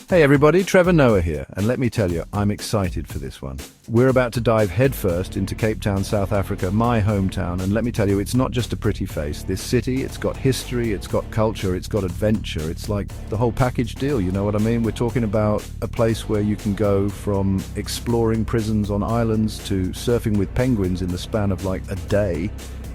Hey everybody, Trevor Noah here, and let me tell you, I'm excited for this one. We're about to dive headfirst into Cape Town, South Africa, my hometown, and let me tell you, it's not just a pretty face. This city, it's got history, it's got culture, it's got adventure. It's like the whole package deal, you know what I mean? We're talking about a place where you can go from exploring prisons on islands to surfing with penguins in the span of like a day.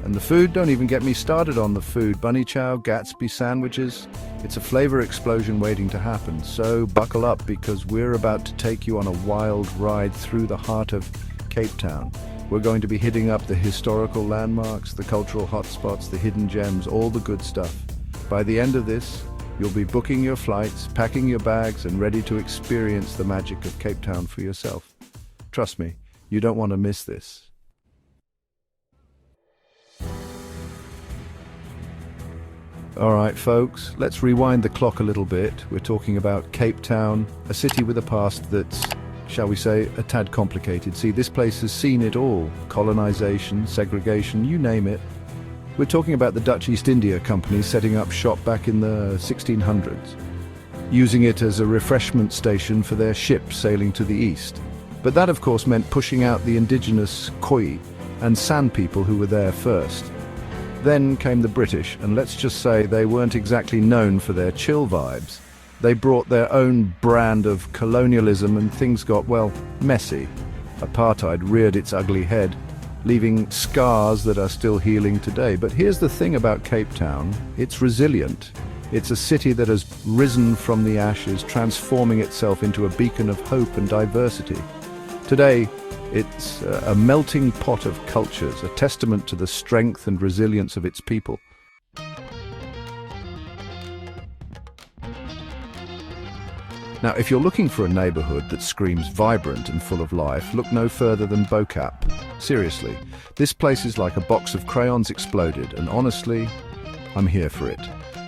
And the food, don't even get me started on the food. Bunny chow, Gatsby sandwiches. It's a flavor explosion waiting to happen. So buckle up because we're about to take you on a wild ride through the heart of Cape Town. We're going to be hitting up the historical landmarks, the cultural hotspots, the hidden gems, all the good stuff. By the end of this, you'll be booking your flights, packing your bags, and ready to experience the magic of Cape Town for yourself. Trust me, you don't want to miss this. All right, folks, let's rewind the clock a little bit. We're talking about Cape Town, a city with a past that's, shall we say, a tad complicated. See, this place has seen it all. Colonization, segregation, you name it. We're talking about the Dutch East India Company setting up shop back in the 1600s, using it as a refreshment station for their ships sailing to the east. But that, of course, meant pushing out the indigenous Khoi and San people who were there first. Then came the British, and let's just say they weren't exactly known for their chill vibes. They brought their own brand of colonialism and things got, well, messy. Apartheid reared its ugly head, leaving scars that are still healing today. But here's the thing about Cape Town, it's resilient. It's a city that has risen from the ashes, transforming itself into a beacon of hope and diversity. Today, it's a melting pot of cultures, a testament to the strength and resilience of its people. Now, if you're looking for a neighborhood that screams vibrant and full of life, look no further than Bo-Kaap. Seriously, this place is like a box of crayons exploded, and honestly, I'm here for it.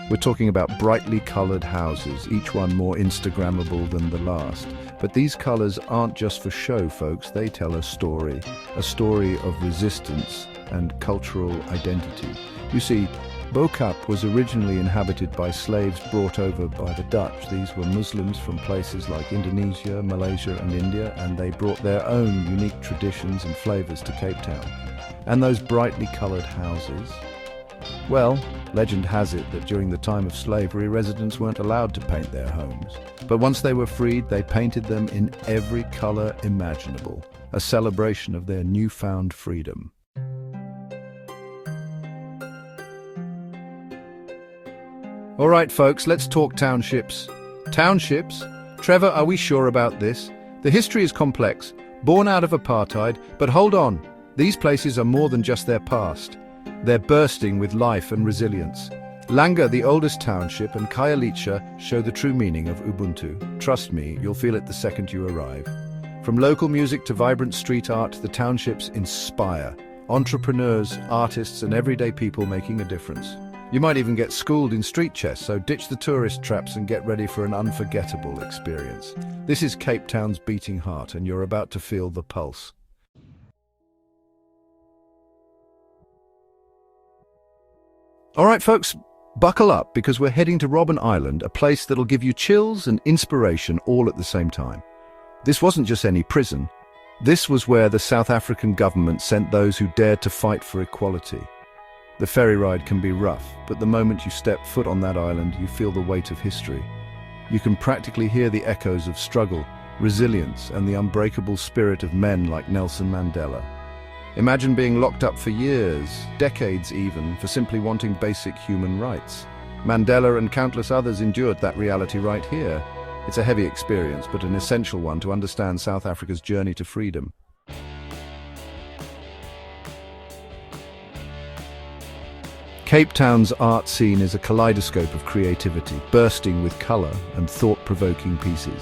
We're talking about brightly colored houses, each one more Instagrammable than the last. But these colors aren't just for show, folks. They tell a story of resistance and cultural identity. You see, Bo-Kaap was originally inhabited by slaves brought over by the Dutch. These were Muslims from places like Indonesia, Malaysia, and India, and they brought their own unique traditions and flavors to Cape Town. And those brightly colored houses, well, legend has it that during the time of slavery, residents weren't allowed to paint their homes. But once they were freed, they painted them in every color imaginable, a celebration of their newfound freedom. All right, folks, let's talk townships. Townships? Trevor, are we sure about this? The history is complex, born out of apartheid, but hold on, these places are more than just their past. They're bursting with life and resilience. Langa, the oldest township, and Khayelitsha show the true meaning of Ubuntu. Trust me, you'll feel it the second you arrive. From local music to vibrant street art, the townships inspire. Entrepreneurs, artists, and everyday people making a difference. You might even get schooled in street chess, so ditch the tourist traps and get ready for an unforgettable experience. This is Cape Town's beating heart, and you're about to feel the pulse. All right, folks, buckle up because we're heading to Robben Island, a place that'll give you chills and inspiration all at the same time. This wasn't just any prison. This was where the South African government sent those who dared to fight for equality. The ferry ride can be rough, but the moment you step foot on that island, you feel the weight of history. You can practically hear the echoes of struggle, resilience, and the unbreakable spirit of men like Nelson Mandela. Imagine being locked up for years, decades even, for simply wanting basic human rights. Mandela and countless others endured that reality right here. It's a heavy experience, but an essential one to understand South Africa's journey to freedom. Cape Town's art scene is a kaleidoscope of creativity, bursting with color and thought-provoking pieces.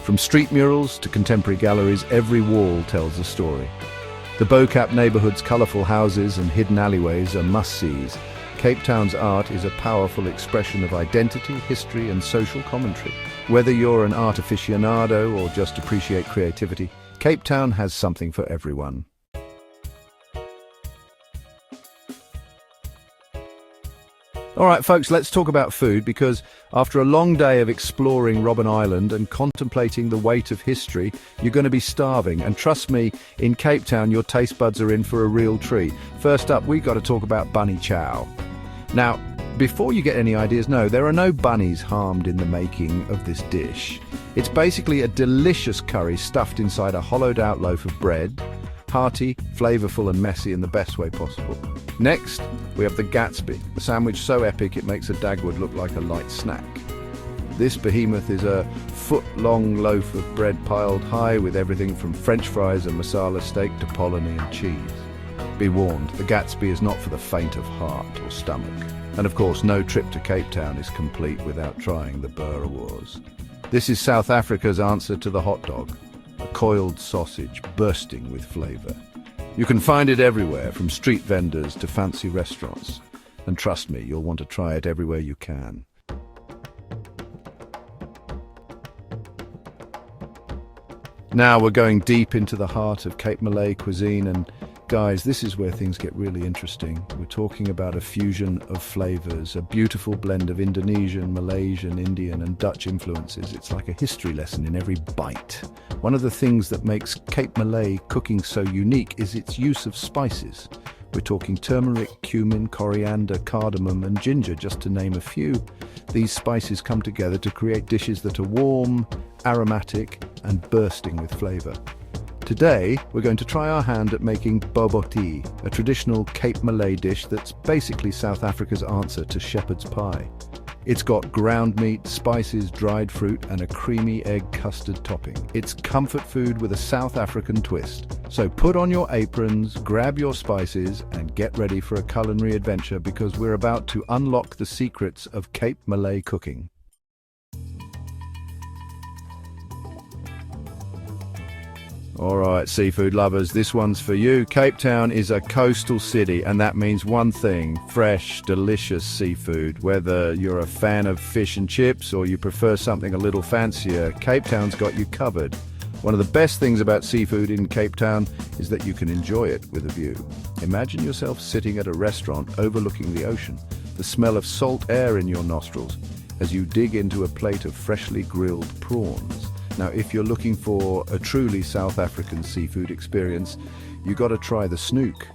From street murals to contemporary galleries, every wall tells a story. The Bo-Kaap neighborhood's colorful houses and hidden alleyways are must-sees. Cape Town's art is a powerful expression of identity, history, and social commentary. Whether you're an art aficionado or just appreciate creativity, Cape Town has something for everyone. All right, folks, let's talk about food because after a long day of exploring Robben Island and contemplating the weight of history, you're going to be starving. And trust me, in Cape Town, your taste buds are in for a real treat. First up, we've got to talk about bunny chow. Now, before you get any ideas, no, there are no bunnies harmed in the making of this dish. It's basically a delicious curry stuffed inside a hollowed-out loaf of bread, hearty, flavorful and messy in the best way possible. Next, we have the Gatsby, a sandwich so epic it makes a Dagwood look like a light snack. This behemoth is a foot-long loaf of bread piled high with everything from French fries and masala steak to polony and cheese. Be warned, the Gatsby is not for the faint of heart or stomach. And of course, no trip to Cape Town is complete without trying the Boer Wars. This is South Africa's answer to the hot dog, a coiled sausage bursting with flavour. You can find it everywhere, from street vendors to fancy restaurants. And trust me, you'll want to try it everywhere you can. Now we're going deep into the heart of Cape Malay cuisine, and guys, this is where things get really interesting. We're talking about a fusion of flavors, a beautiful blend of Indonesian, Malaysian, Indian and Dutch influences. It's like a history lesson in every bite. One of the things that makes Cape Malay cooking so unique is its use of spices. We're talking turmeric, cumin, coriander, cardamom and ginger, just to name a few. These spices come together to create dishes that are warm, aromatic and bursting with flavor. Today, we're going to try our hand at making boboti, a traditional Cape Malay dish that's basically South Africa's answer to shepherd's pie. It's got ground meat, spices, dried fruit, and a creamy egg custard topping. It's comfort food with a South African twist. So put on your aprons, grab your spices, and get ready for a culinary adventure because we're about to unlock the secrets of Cape Malay cooking. All right, seafood lovers, this one's for you. Cape Town is a coastal city, and that means one thing: fresh, delicious seafood. Whether you're a fan of fish and chips or you prefer something a little fancier, Cape Town's got you covered. One of the best things about seafood in Cape Town is that you can enjoy it with a view. Imagine yourself sitting at a restaurant overlooking the ocean, the smell of salt air in your nostrils as you dig into a plate of freshly grilled prawns. Now, if you're looking for a truly South African seafood experience, you got to try the snoek.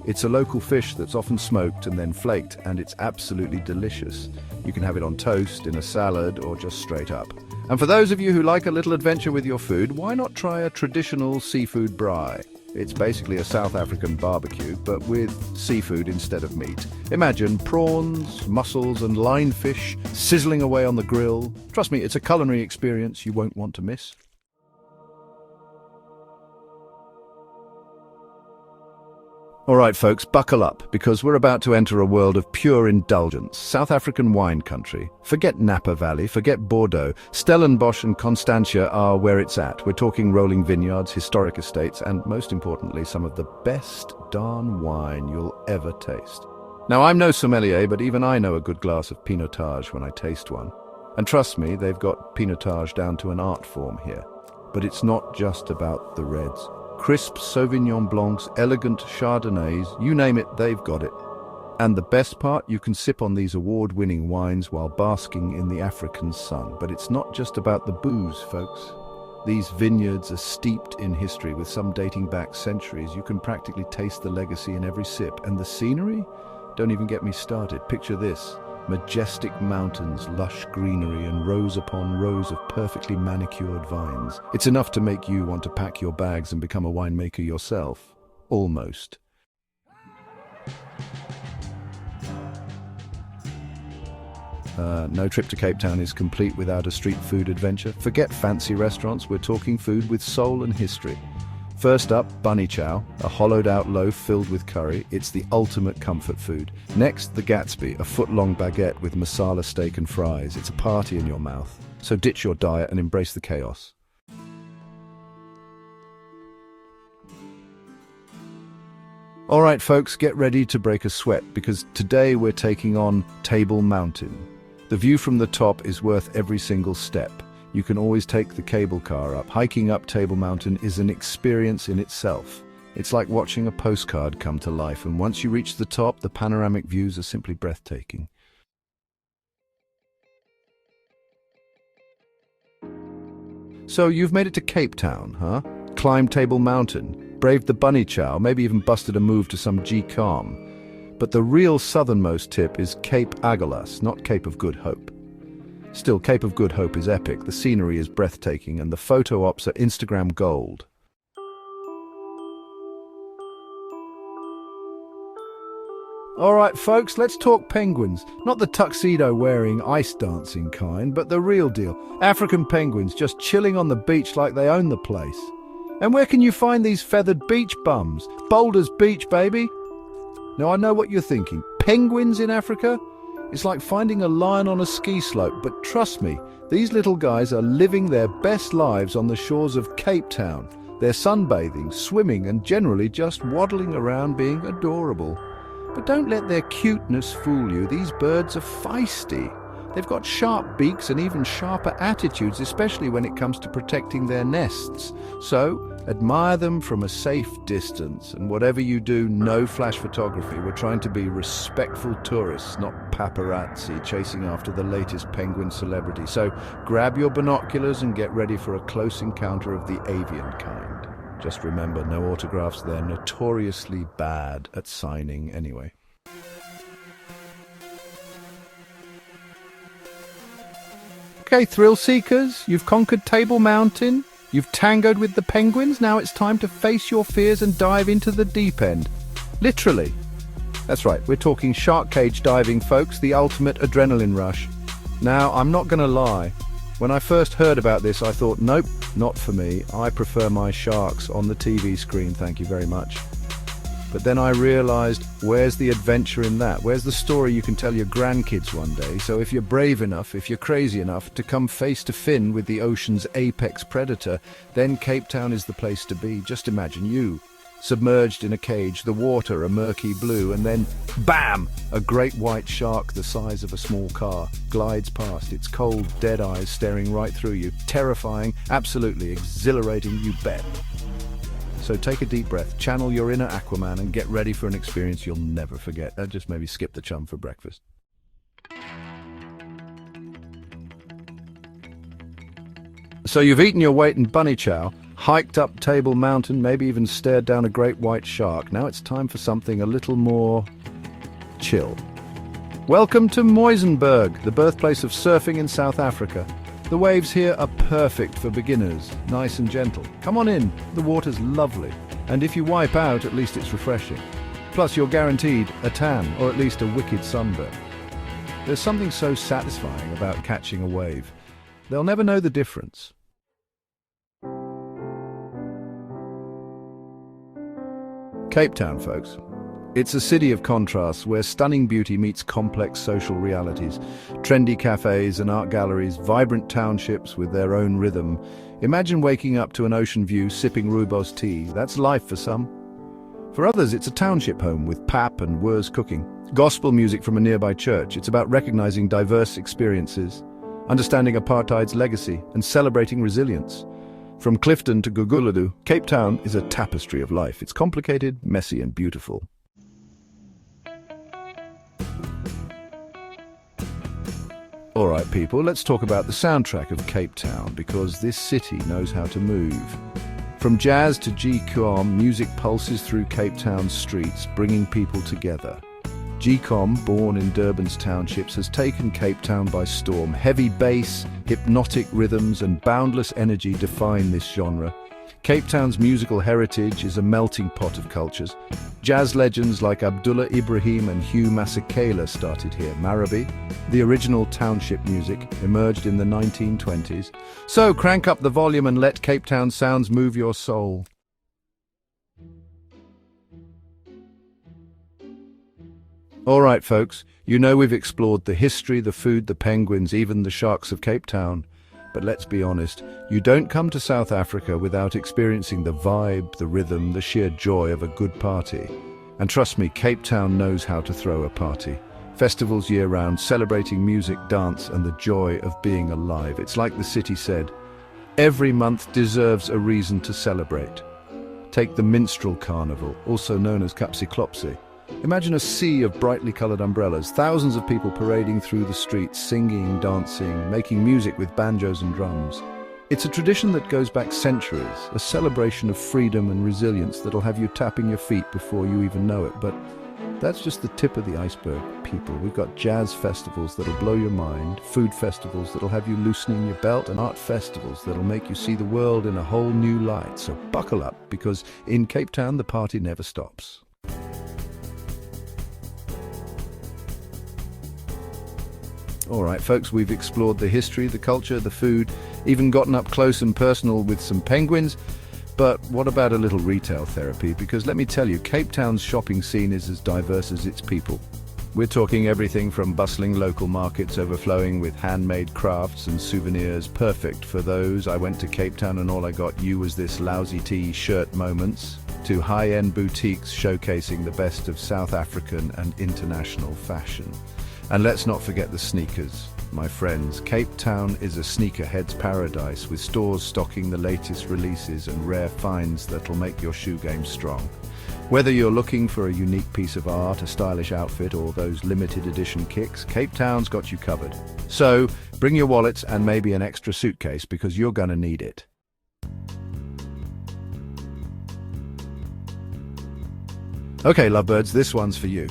It's a local fish that's often smoked and then flaked, and it's absolutely delicious. You can have it on toast, in a salad, or just straight up. And for those of you who like a little adventure with your food, why not try a traditional seafood braai? It's basically a South African barbecue, but with seafood instead of meat. Imagine prawns, mussels and lionfish sizzling away on the grill. Trust me, it's a culinary experience you won't want to miss. All right, folks, buckle up, because we're about to enter a world of pure indulgence. South African wine country. Forget Napa Valley, forget Bordeaux. Stellenbosch and Constantia are where it's at. We're talking rolling vineyards, historic estates, and most importantly, some of the best darn wine you'll ever taste. Now, I'm no sommelier, but even I know a good glass of Pinotage when I taste one. And trust me, they've got Pinotage down to an art form here. But it's not just about the reds. Crisp Sauvignon Blancs, elegant Chardonnays, you name it, they've got it. And the best part, you can sip on these award-winning wines while basking in the African sun. But it's not just about the booze, folks. These vineyards are steeped in history, with some dating back centuries. You can practically taste the legacy in every sip. And the scenery? Don't even get me started. Picture this: majestic mountains, lush greenery, and rows upon rows of perfectly manicured vines. It's enough to make you want to pack your bags and become a winemaker yourself. Almost. No trip to Cape Town is complete without a street food adventure. Forget fancy restaurants, we're talking food with soul and history. First up, bunny chow, a hollowed-out loaf filled with curry. It's the ultimate comfort food. Next, the Gatsby, a foot-long baguette with masala steak and fries. It's a party in your mouth. So ditch your diet and embrace the chaos. All right, folks, get ready to break a sweat, because today we're taking on Table Mountain. The view from the top is worth every single step. You can always take the cable car up. Hiking up Table Mountain is an experience in itself. It's like watching a postcard come to life, and once you reach the top, the panoramic views are simply breathtaking. So you've made it to Cape Town, huh? Climbed Table Mountain, braved the bunny chow, maybe even busted a move to some G-Calm. But the real southernmost tip is Cape Agulhas, not Cape of Good Hope. Still, Cape of Good Hope is epic, the scenery is breathtaking, and the photo ops are Instagram gold. All right, folks, let's talk penguins. Not the tuxedo-wearing, ice-dancing kind, but the real deal. African penguins just chilling on the beach like they own the place. And where can you find these feathered beach bums? Boulders Beach, baby. Now, I know what you're thinking. Penguins in Africa? It's like finding a lion on a ski slope, but trust me, these little guys are living their best lives on the shores of Cape Town. They're sunbathing, swimming, and generally just waddling around being adorable. But don't let their cuteness fool you. These birds are feisty. They've got sharp beaks and even sharper attitudes, especially when it comes to protecting their nests. So, admire them from a safe distance. And whatever you do, no flash photography. We're trying to be respectful tourists, not paparazzi chasing after the latest penguin celebrity. So, grab your binoculars and get ready for a close encounter of the avian kind. Just remember, no autographs. They're notoriously bad at signing anyway. Okay, thrill seekers, you've conquered Table Mountain, you've tangoed with the penguins, now it's time to face your fears and dive into the deep end. Literally. That's right, we're talking shark cage diving, folks, the ultimate adrenaline rush. Now, I'm not going to lie. When I first heard about this, I thought, nope, not for me. I prefer my sharks on the TV screen, thank you very much. But then I realized, where's the adventure in that? Where's the story you can tell your grandkids one day? So if you're brave enough, if you're crazy enough to come face to fin with the ocean's apex predator, then Cape Town is the place to be. Just imagine you, submerged in a cage, the water a murky blue, and then, bam! A great white shark the size of a small car glides past, its cold, dead eyes staring right through you. Terrifying, absolutely exhilarating, you bet. So take a deep breath, channel your inner Aquaman, and get ready for an experience you'll never forget. Just maybe skip the chum for breakfast. So you've eaten your weight in bunny chow, hiked up Table Mountain, maybe even stared down a great white shark. Now it's time for something a little more chill. Welcome to Muizenberg, the birthplace of surfing in South Africa. The waves here are perfect for beginners, nice and gentle. Come on in, the water's lovely. And if you wipe out, at least it's refreshing. Plus you're guaranteed a tan, or at least a wicked sunburn. There's something so satisfying about catching a wave. They'll never know the difference. Cape Town, folks. It's a city of contrasts where stunning beauty meets complex social realities. Trendy cafes and art galleries, vibrant townships with their own rhythm. Imagine waking up to an ocean view sipping rooibos tea. That's life for some. For others, it's a township home with pap and wurz cooking. Gospel music from a nearby church. It's about recognizing diverse experiences, understanding apartheid's legacy, and celebrating resilience. From Clifton to Guguladu, Cape Town is a tapestry of life. It's complicated, messy, and beautiful. All right, people, let's talk about the soundtrack of Cape Town, because this city knows how to move. From jazz to G-Calm, music pulses through Cape Town's streets, bringing people together. G-Calm, born in Durban's townships, has taken Cape Town by storm. Heavy bass, hypnotic rhythms, and boundless energy define this genre. Cape Town's musical heritage is a melting pot of cultures. Jazz legends like Abdullah Ibrahim and Hugh Masekela started here. Marabi, the original township music, emerged in the 1920s. So crank up the volume and let Cape Town sounds move your soul. All right, folks, you know we've explored the history, the food, the penguins, even the sharks of Cape Town. But let's be honest, you don't come to South Africa without experiencing the vibe, the rhythm, the sheer joy of a good party. And trust me, Cape Town knows how to throw a party. Festivals year-round, celebrating music, dance, and the joy of being alive. It's like the city said, every month deserves a reason to celebrate. Take the Minstrel Carnival, also known as Kapsiklopsi. Imagine a sea of brightly coloured umbrellas, thousands of people parading through the streets, singing, dancing, making music with banjos and drums. It's a tradition that goes back centuries, a celebration of freedom and resilience that'll have you tapping your feet before you even know it. But that's just the tip of the iceberg, people. We've got jazz festivals that'll blow your mind, food festivals that'll have you loosening your belt, and art festivals that'll make you see the world in a whole new light. So buckle up, because in Cape Town, the party never stops. All right, folks, we've explored the history, the culture, the food, even gotten up close and personal with some penguins. But what about a little retail therapy? Because let me tell you, Cape Town's shopping scene is as diverse as its people. We're talking everything from bustling local markets overflowing with handmade crafts and souvenirs, perfect for those "I went to Cape Town and all I got you was this lousy t-shirt" moments, to high-end boutiques showcasing the best of South African and international fashion. And let's not forget the sneakers. My friends, Cape Town is a sneakerhead's paradise, with stores stocking the latest releases and rare finds that'll make your shoe game strong. Whether you're looking for a unique piece of art, a stylish outfit, or those limited edition kicks, Cape Town's got you covered. So bring your wallets and maybe an extra suitcase, because you're gonna need it. Okay, lovebirds, this one's for you.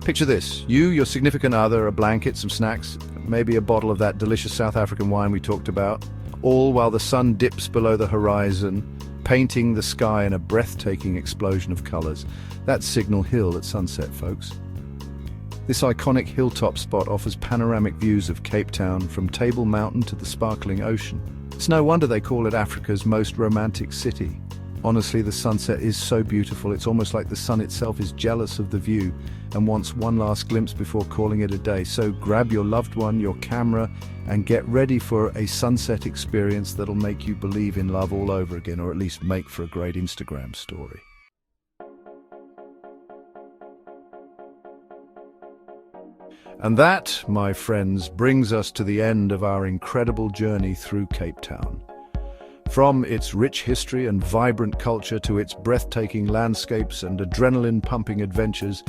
Picture this: you, your significant other, a blanket, some snacks, maybe a bottle of that delicious South African wine we talked about, all while the sun dips below the horizon, painting the sky in a breathtaking explosion of colors. That's Signal Hill at sunset, folks. This iconic hilltop spot offers panoramic views of Cape Town from Table Mountain to the sparkling ocean. It's no wonder they call it Africa's most romantic city. Honestly, the sunset is so beautiful, it's almost like the sun itself is jealous of the view and wants one last glimpse before calling it a day. So grab your loved one, your camera, and get ready for a sunset experience that'll make you believe in love all over again, or at least make for a great Instagram story. And that, my friends, brings us to the end of our incredible journey through Cape Town. From its rich history and vibrant culture to its breathtaking landscapes and adrenaline-pumping adventures,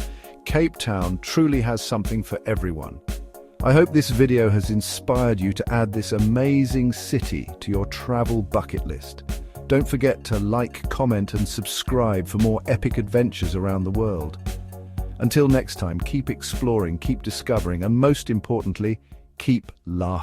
Cape Town truly has something for everyone. I hope this video has inspired you to add this amazing city to your travel bucket list. Don't forget to like, comment, and subscribe for more epic adventures around the world. Until next time, keep exploring, keep discovering, and most importantly, keep laughing.